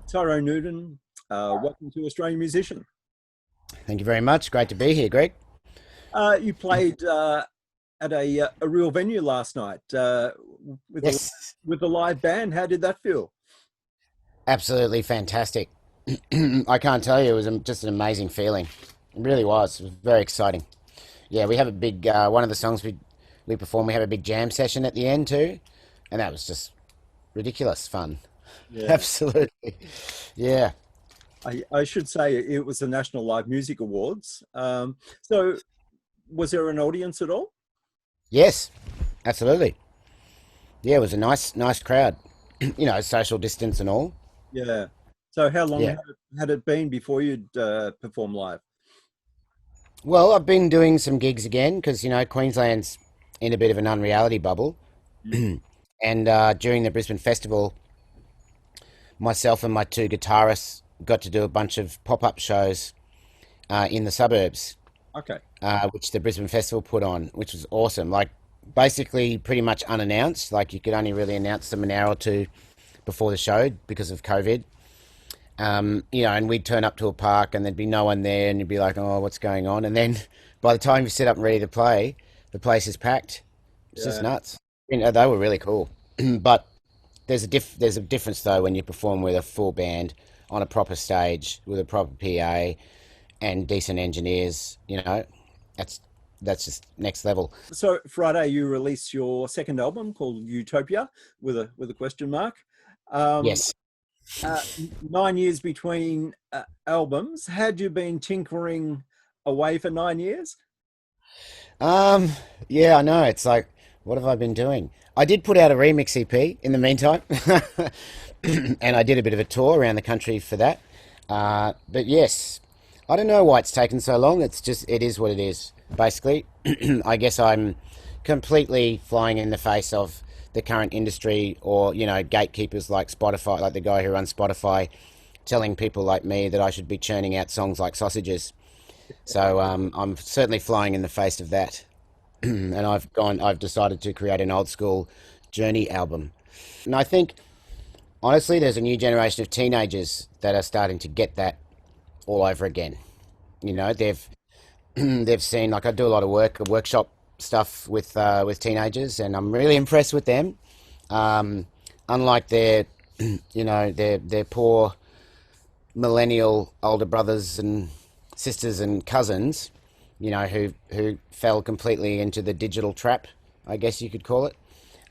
Tyrone Noonan, welcome to Australian Musician. Thank you very much. Great to be here, Greg. You played at a real venue last night with a Yes, with a live band. How did that feel? absolutely fantastic. I can't tell you, it was just an amazing feeling. It really was. It was very exciting. Yeah, we have a big one of the songs we perform. We have a big jam session at the end too, and that was just ridiculous fun. Yeah, Absolutely. Yeah. I should say it was the National Live Music Awards. So was there an audience at all? Yes, absolutely. Yeah, it was a nice crowd. Social distance and all. Yeah. So how long Yeah. had it been before you'd perform live? Well, I've been doing some gigs again because Queensland's in a bit of an unreality bubble, Mm. and during the Brisbane Festival, myself and my two guitarists got to do a bunch of pop-up shows in the suburbs, Okay. which the Brisbane Festival put on, which was awesome. Like basically pretty much unannounced. Like you could only really announce them an hour or two before the show because of COVID. And we'd turn up to a park and there'd be no one there, and you'd be like, "Oh, what's going on?" And then by the time you sit up and ready to play, the place is packed. It's just Yeah. nuts. They were really cool, but there's a difference though when you perform with a full band on a proper stage with a proper PA and decent engineers. That's that's just next level. So Friday you released your second album called Utopia with a question mark. Um, Yes. 9 years between albums. Had you been tinkering away for 9 years? Um, yeah, I know. It's like, what have I been doing? I did put out a remix EP in the meantime, and I did a bit of a tour around the country for that. But yes, I don't know why it's taken so long. It is what it is, basically. I guess I'm completely flying in the face of the current industry or, gatekeepers like Spotify, like the guy who runs Spotify, telling people like me that I should be churning out songs like sausages. So I'm certainly flying in the face of that. And I've decided to create an old school journey album. And I think, honestly, there's a new generation of teenagers that are starting to get that all over again. They've they've seen, like, I do a lot of workshop stuff with teenagers, and I'm really impressed with them. Um, Unlike their poor millennial older brothers and sisters and cousins, who fell completely into the digital trap, I guess you could call it.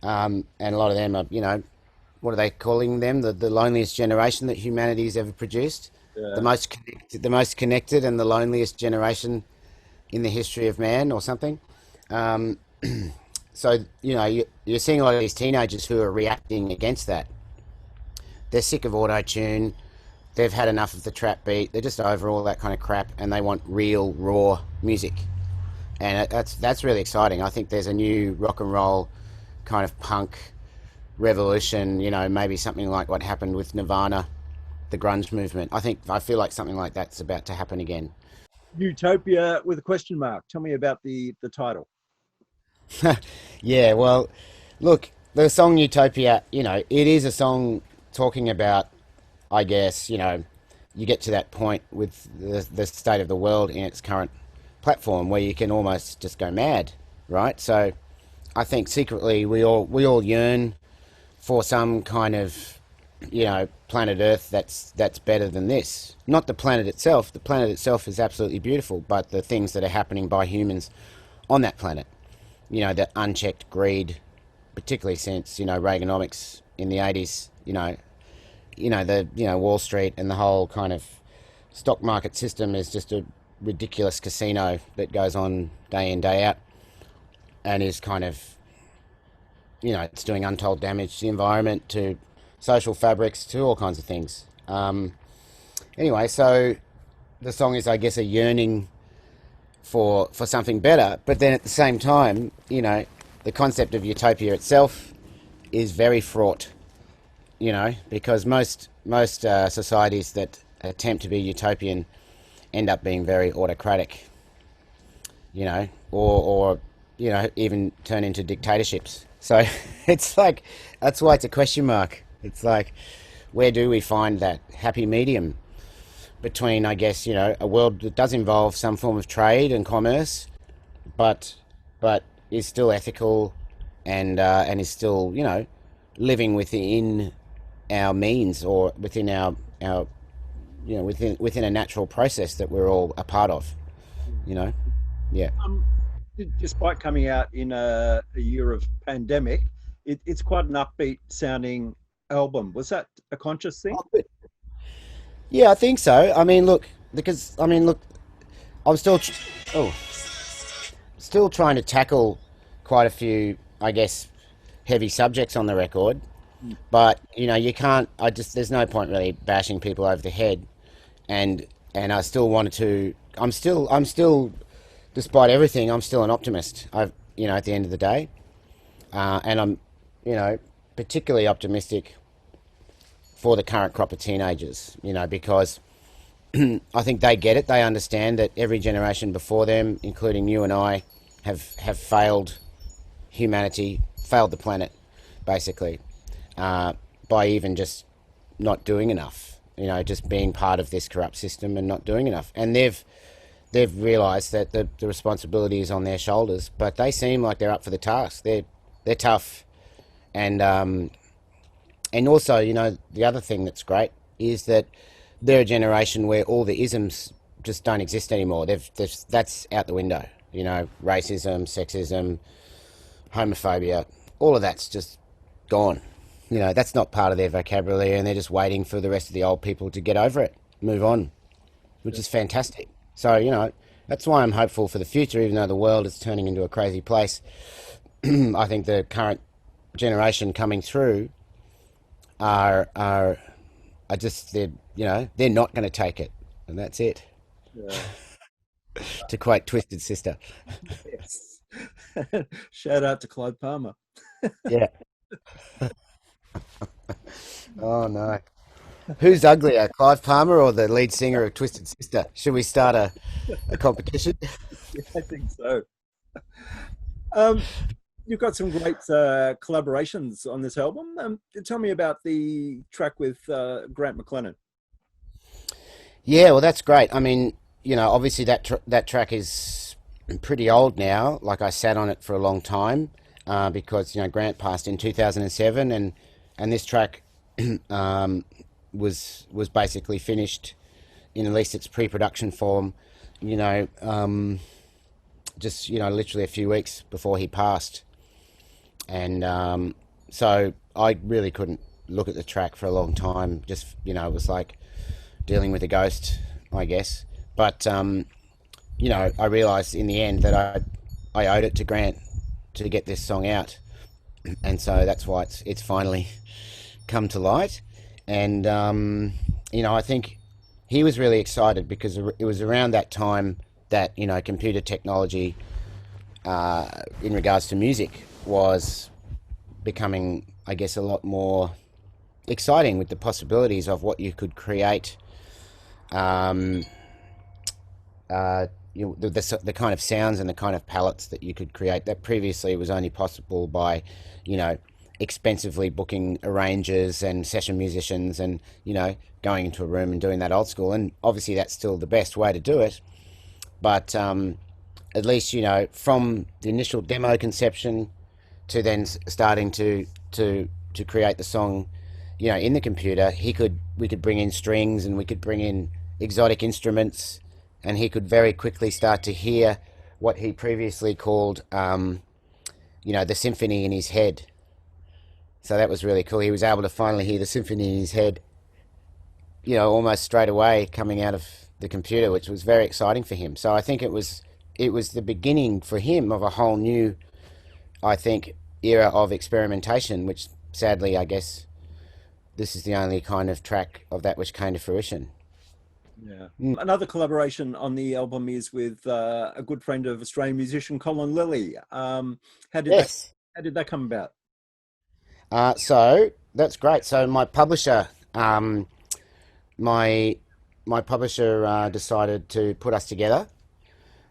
And a lot of them are, what are they calling them? The loneliest generation that humanity's ever produced. The Yeah. most connected and the loneliest generation in the history of man, or something. Um, so you're seeing a lot of these teenagers who are reacting against that. They're sick of auto tune. They've had enough of the trap beat. They're just over all that kind of crap, and they want real raw music. And that's really exciting. I think there's a new rock and roll kind of punk revolution. Maybe something like what happened with Nirvana, the grunge movement. I feel like something like that's about to happen again. Utopia with a question mark. Tell me about the title. Yeah, well, look, the song Utopia, it is a song talking about, I guess, you get to that point with the state of the world in its current platform where you can almost just go mad, right? So I think secretly we all yearn for some kind of, planet Earth that's better than this. Not the planet itself. The planet itself is absolutely beautiful, but the things that are happening by humans on that planet. The unchecked greed, particularly since, Reaganomics in the 80s, Wall Street and the whole kind of stock market system is just a ridiculous casino that goes on day in, day out, and is kind of, it's doing untold damage to the environment, to social fabrics, to all kinds of things. Anyway, so the song is, I guess, a yearning for something better, but then at the same time, the concept of utopia itself is very fraught. Because most societies that attempt to be utopian end up being very autocratic, or even turn into dictatorships. So it's like, that's why it's a question mark. It's like, where do we find that happy medium between, I guess, a world that does involve some form of trade and commerce, but is still ethical and is still, living within our means, or within our within a natural process that we're all a part of, yeah. Despite coming out in a year of pandemic, it's quite an upbeat sounding album. Was that a conscious thing? Yeah, I think so. I mean, look, I'm still trying to tackle quite a few, I guess, heavy subjects on the record, but you can't. There's no point really bashing people over the head, and I still wanted to. I'm still, despite everything, I'm still an optimist. At the end of the day, and I'm, particularly optimistic for the current crop of teenagers, because I think they get it. They understand that every generation before them, including you and I, have failed humanity, failed the planet, basically, by even just not doing enough, just being part of this corrupt system and not doing enough. And they've realised that the responsibility is on their shoulders, but they seem like they're up for the task. They're tough. And also, the other thing that's great is that they're a generation where all the isms just don't exist anymore. That's out the window. Racism, sexism, homophobia, all of that's just gone. That's not part of their vocabulary, and they're just waiting for the rest of the old people to get over it, move on, which is fantastic. So, that's why I'm hopeful for the future, even though the world is turning into a crazy place. I think the current generation coming through are just, they're not going to take it, and that's it. Yeah. To quote Twisted Sister. Yes. Shout out to Clive Palmer. Yeah. Oh no. Who's uglier, Clive Palmer or the lead singer of Twisted Sister? Should we start a competition? Yeah, I think so. You've got some great collaborations on this album. Tell me about the track with Grant McLennan. Yeah, well, that's great. I mean, obviously that track is pretty old now. Like, I sat on it for a long time because Grant passed in 2007, and this track was basically finished in at least its pre-production form. Just literally a few weeks before he passed, and so I really couldn't look at the track for a long time. Just it was like dealing with a ghost, I guess. But I realised in the end that I owed it to Grant to get this song out, and so that's why it's finally come to light. And I think he was really excited because it was around that time that computer technology in regards to music was becoming, I guess, a lot more exciting with the possibilities of what you could create. The kind of sounds and the kind of palettes that you could create that previously was only possible by, expensively booking arrangers and session musicians and, going into a room and doing that old school. And obviously that's still the best way to do it. But at least, from the initial demo conception to then starting to create the song, in the computer, we could bring in strings and we could bring in exotic instruments, and he could very quickly start to hear what he previously called, the symphony in his head. So that was really cool. He was able to finally hear the symphony in his head, almost straight away coming out of the computer, which was very exciting for him. So I think it was the beginning for him of a whole new, I think, era of experimentation, which sadly, I guess, this is the only kind of track of that which came to fruition. Yeah. Another collaboration on the album is with a good friend of Australian musician Colin Lillie. How did that come about? So that's great. So my publisher, my publisher decided to put us together,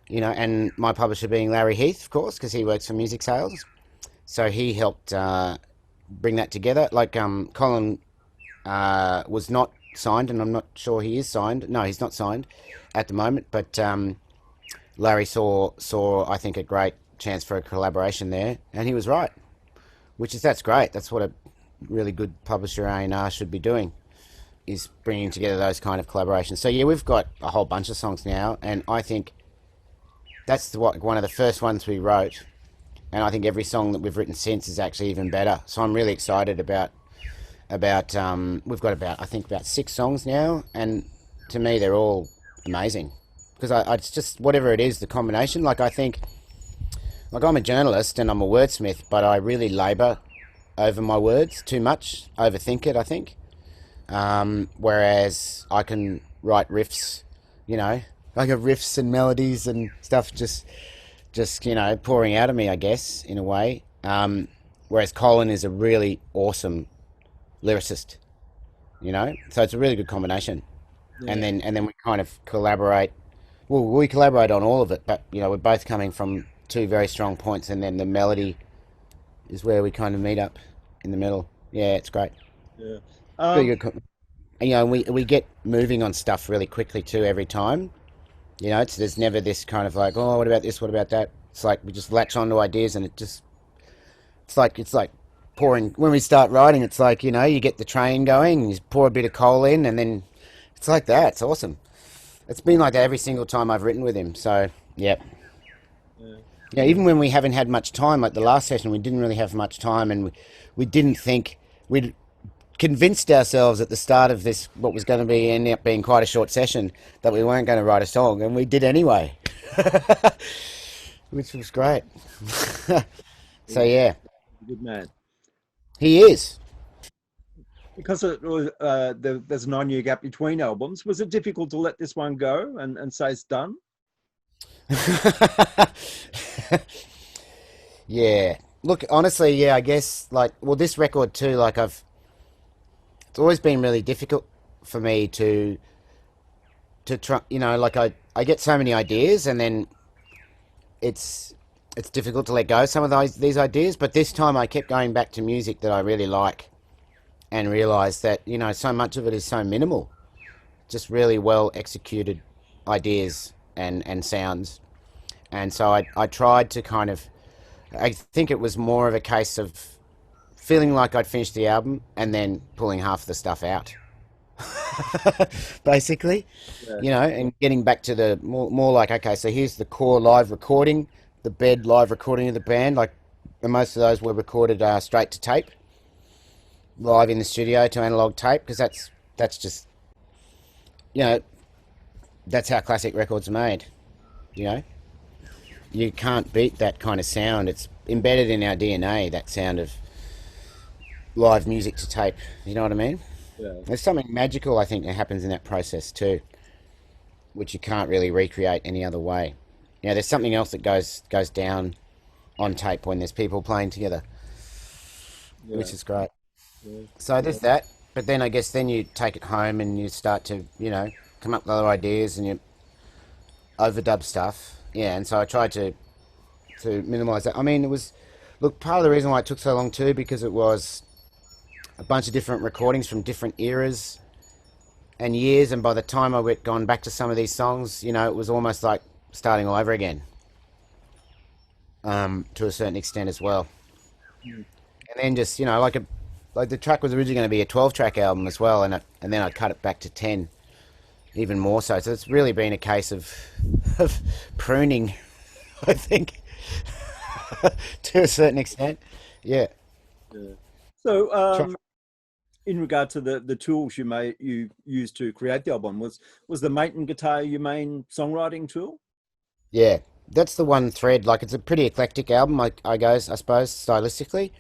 and my publisher being Larry Heath, of course, because he works for music sales. So he helped bring that together. Like, Colin was not signed, and I'm not sure he is signed. No, he's not signed at the moment. But Larry saw I think a great chance for a collaboration there, and he was right. That's great. That's what a really good publisher A&R should be doing, is bringing together those kind of collaborations. So yeah, we've got a whole bunch of songs now, and I think that's one of the first ones we wrote, and I think every song that we've written since is actually even better. So I'm really excited about we've got about 6 songs now, and to me they're all amazing, because it's just whatever it is, the combination. Like, I think, like, I'm a journalist and I'm a wordsmith, but I really labour over my words too much, overthink it, I think. Whereas I can write riffs, like riffs and melodies and stuff just pouring out of me, I guess, in a way. Whereas Colin is a really awesome lyricist, so it's a really good combination. Yeah. And then we kind of collaborate. Well, we collaborate on all of it, but we're both coming from 2 very strong points, and then the melody is where we kind of meet up in the middle. Yeah, it's great. Yeah. Very good. And, we get moving on stuff really quickly too every time. There's never this kind of like, oh, what about this? What about that? It's like we just latch onto ideas, and it's like pouring. When we start writing, it's like, you get the train going, you pour a bit of coal in, and then it's like that. It's awesome. It's been like that every single time I've written with him. So, yeah. Yeah, even when we haven't had much time, like the last session, we didn't really have much time, and we didn't think, we'd convinced ourselves at the start of this, what was going to end up being quite a short session, that we weren't going to write a song, and we did anyway, which was great. So, yeah. Good man. He is. Because it was, there's a 9-year gap between albums, was it difficult to let this one go and say it's done? Yeah. Look, honestly, yeah, I guess, this record too, it's always been really difficult for me to try, I get so many ideas, and then it's difficult to let go of some of these ideas, but this time I kept going back to music that I really like, and realised that, so much of it is so minimal, just really well executed ideas and sounds. And so I tried to kind of, I think it was more of a case of feeling like I'd finished the album and then pulling half the stuff out, basically, yeah. And getting back to the more like, okay, so here's the core live recording, the bed live recording of the band. And most of those were recorded straight to tape, live in the studio to analog tape, because that's just, that's how classic records are made, You can't beat that kind of sound. It's embedded in our DNA, that sound of live music to tape. You know what I mean? Yeah. There's something magical, I think, that happens in that process too, which you can't really recreate any other way. There's something else that goes down on tape when there's people playing together, which is great. Yeah. So there's that. But then I guess then you take it home and you start to, come up with other ideas, and you overdub stuff. Yeah, and so I tried to minimise that. I mean, part of the reason why it took so long too, because it was a bunch of different recordings from different eras and years, and by the time I gone back to some of these songs, it was almost like starting all over again, to a certain extent as well. And then just, like the track was originally going to be a 12-track album as well, and then I cut it back to 10. Even more so. So it's really been a case of pruning, I think, to a certain extent. Yeah. So, in regard to the tools you used to create the album, was the Maton guitar your main songwriting tool? Yeah, that's the one thread. It's a pretty eclectic album, I suppose, stylistically.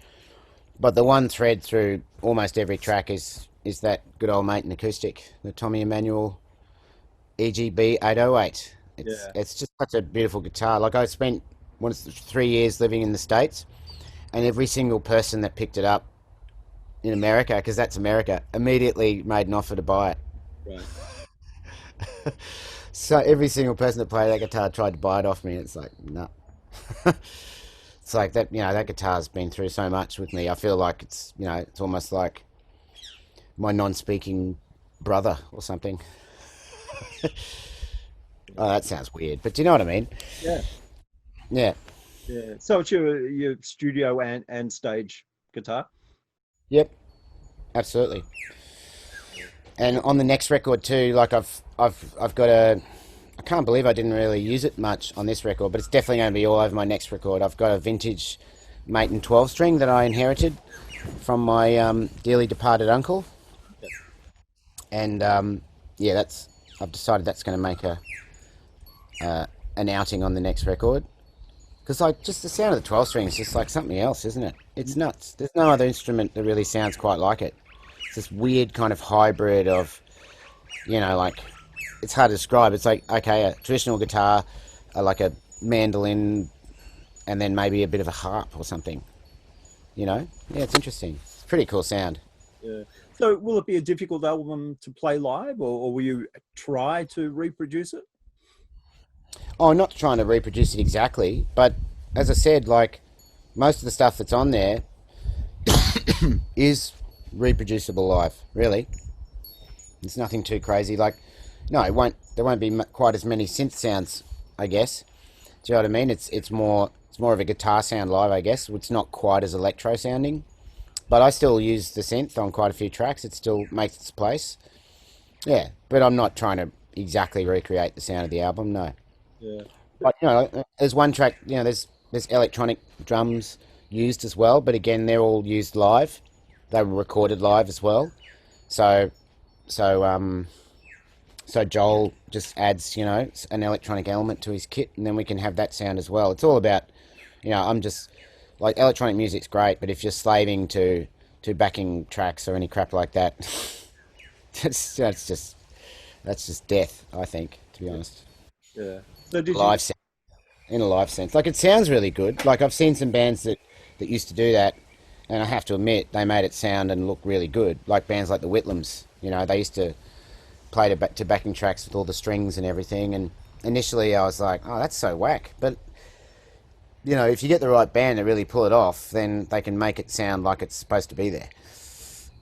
But the one thread through almost every track is that good old Maton acoustic, the Tommy Emmanuel EGB 808. It's just such a beautiful guitar. I spent 3 years living in the States, and every single person that picked it up in America, because that's America, immediately made an offer to buy it. Right. So every single person that played that guitar tried to buy it off me. It's like, no. It's like that, that guitar's been through so much with me. I feel like it's almost like my non-speaking brother or something. Oh, that sounds weird, but do you know what I mean? Yeah. Yeah. Yeah. So it's your studio and stage guitar. Yep. Absolutely. And on the next record too, like I've got a. I can't believe I didn't really use it much on this record, but it's definitely going to be all over my next record. I've got a vintage Maton 12 string that I inherited from my dearly departed uncle, and yeah, that's. I've decided that's going to make an outing on the next record. Because like just the sound of the 12 string is just like something else, isn't it? It's nuts. There's no other instrument that really sounds quite like it. It's this weird kind of hybrid of, like, it's hard to describe. It's like, okay, a traditional guitar, like a mandolin, and then maybe a bit of a harp or something. Yeah, it's interesting. It's a pretty cool sound. Yeah. So will it be a difficult album to play live, or will you try to reproduce it? Oh, I'm not trying to reproduce it exactly, but as I said, like, most of the stuff that's on there is reproducible live, really. It's nothing too crazy. Like, no, there won't be quite as many synth sounds, I guess. Do you know what I mean? It's more of a guitar sound live, I guess. It's not quite as electro sounding, but I still use the synth on quite a few tracks. It still makes its place. Yeah, but I'm not trying to exactly recreate the sound of the album, no. Yeah. But there's one track. There's electronic drums used as well, but again, they're all used live. They were recorded live as well. So Joel just adds, an electronic element to his kit, and then we can have that sound as well. It's all about, I'm just like, electronic music's great, but if you're slaving to backing tracks or any crap like that, that's just death, I think, to be honest. Yeah. So did Live sense, in a live sense, like, it sounds really good. Like, I've seen some bands that used to do that, and I have to admit they made it sound and look really good. Like bands like the Whitlams, they used to play to backing tracks with all the strings and everything. And initially I was like, oh, that's so whack. But if you get the right band to really pull it off, then they can make it sound like it's supposed to be there.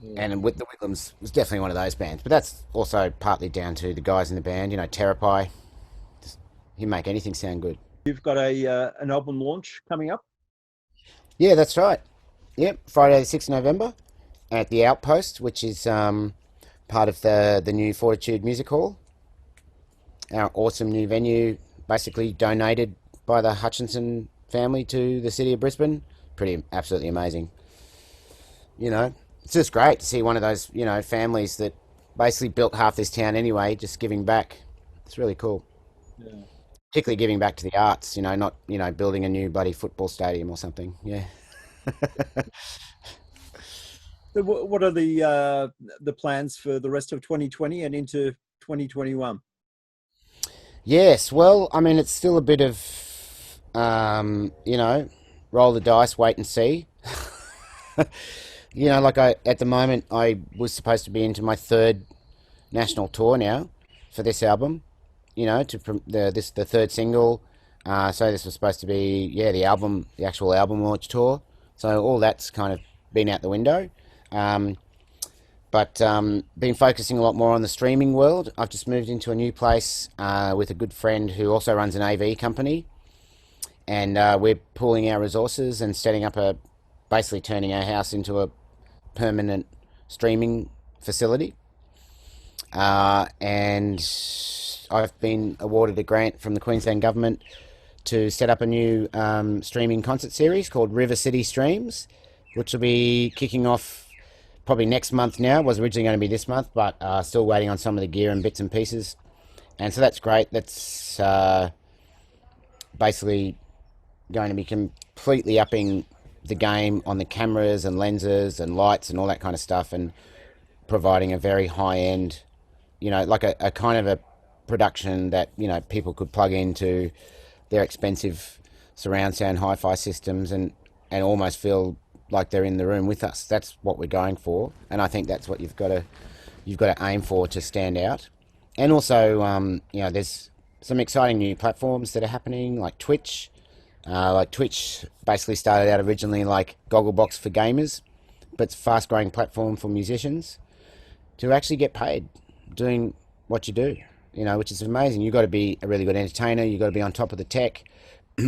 Yeah. And with the Whitlams was definitely one of those bands. But that's also partly down to the guys in the band. Terrapie. You make anything sound good. You've got an album launch coming up? Yeah, that's right. Yep, Friday the 6th of November at the Outpost, which is part of the new Fortitude Music Hall. Our awesome new venue, basically donated by the Hutchinson family to the city of Brisbane. Absolutely amazing. It's just great to see one of those, families that basically built half this town anyway, just giving back. It's really cool. Yeah. Particularly giving back to the arts, not, building a new bloody football stadium or something. Yeah. So what are the plans for the rest of 2020 and into 2021? Yes, well, I mean, it's still a bit of, roll the dice, wait and see. Like at the moment, I was supposed to be into my third national tour now for this album. The third single. So this was supposed to be, the actual album launch tour. So all that's kind of been out the window. But been focusing a lot more on the streaming world. I've just moved into a new place with a good friend who also runs an AV company. And we're pooling our resources and setting up basically turning our house into a permanent streaming facility. And I've been awarded a grant from the Queensland government to set up a new streaming concert series called River City Streams, which will be kicking off probably next month now. It was originally going to be this month, but still waiting on some of the gear and bits and pieces. And so that's great. That's basically going to be completely upping the game on the cameras and lenses and lights and all that kind of stuff, and providing a very high-end, like a kind of a production that, people could plug into their expensive surround sound hi-fi systems and almost feel like they're in the room with us. That's what we're going for, and I think that's what you've got to aim for to stand out. And also, there's some exciting new platforms that are happening, like Twitch. Twitch basically started out originally like Gogglebox for gamers, but it's a fast-growing platform for musicians. to actually get paid doing what you do, which is amazing. You've got to be a really good entertainer. You've got to be on top of the tech,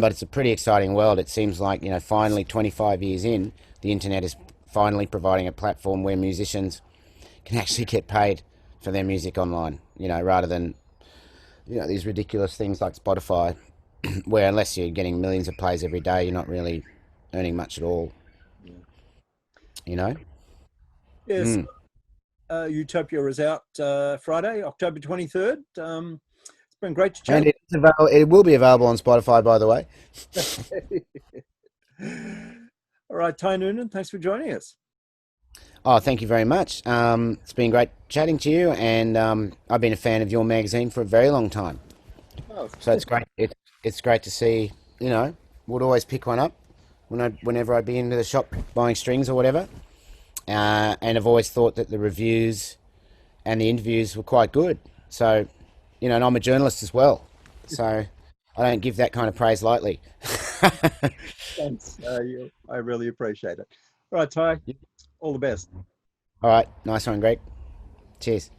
but it's a pretty exciting world. It seems like, finally 25 years in, the internet is finally providing a platform where musicians can actually get paid for their music online, rather than, these ridiculous things like Spotify, where unless you're getting millions of plays every day, you're not really earning much at all, you know? Yes, Mm. Utopia is out Friday, October 23rd. It's been great to And chat. it will be available on Spotify, by the way. All right, Ty Noonan, thanks for joining us. Oh, thank you very much. It's been great chatting to you, and I've been a fan of your magazine for a very long time. Oh, So it's great. It's great to see. Would always pick one up whenever I'd be into the shop buying strings or whatever. And I've always thought that the reviews and the interviews were quite good. So, and I'm a journalist as well. So I don't give that kind of praise lightly. thanks. I really appreciate it. All right, Ty, all the best. All right, nice one, Greg. Cheers.